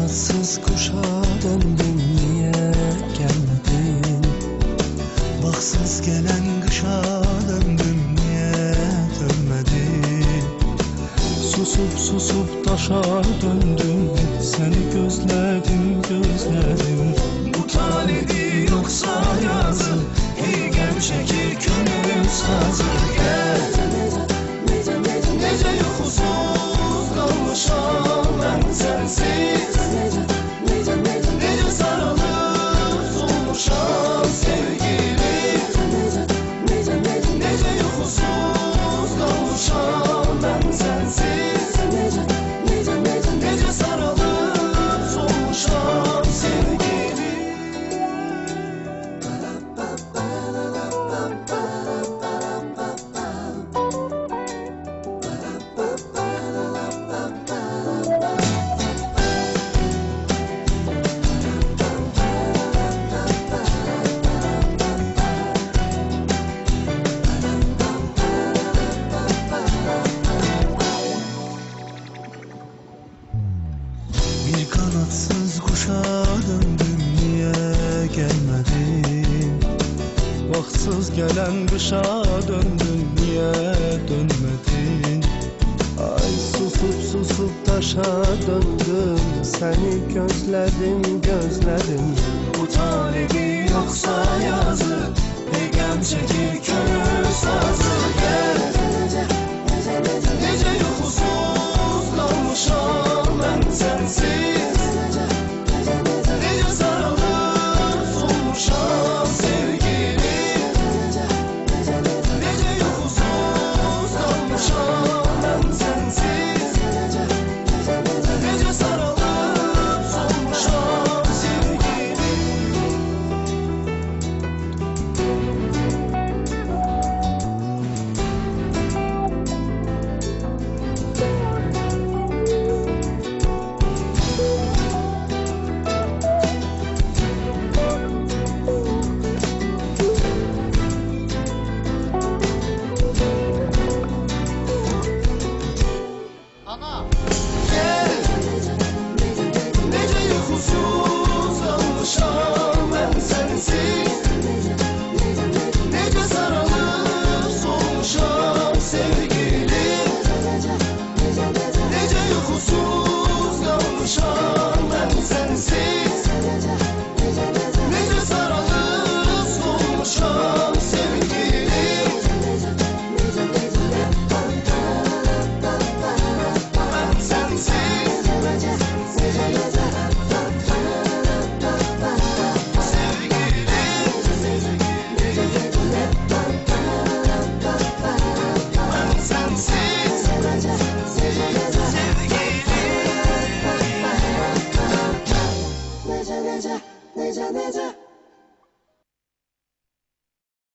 kanatsız kuşa döndüm, niye gelmedin? Baksız gelen kışa döndüm, niye dönmedin? Susup susup taşa döndüm, seni gözledim gözledim. Bu talibi yoksa yazı, hey gevşekir könül sazı. Gel nece uykusuz kalmışam ben sensiz, nece sarılıp solmuşam sevgili, nece uykusuz kalmışam ben sensiz, nece sarılıp solmuşam sevgili. Bir kanatsız kuşa döndüm, niye gelmedin? Vaktsız gelen kışa döndüm, niye dönmedin? Ay susup susup taşa döndüm, seni gözledim gözledim. Bu talibi yoksa yazı, hey gevşekir könül sazı.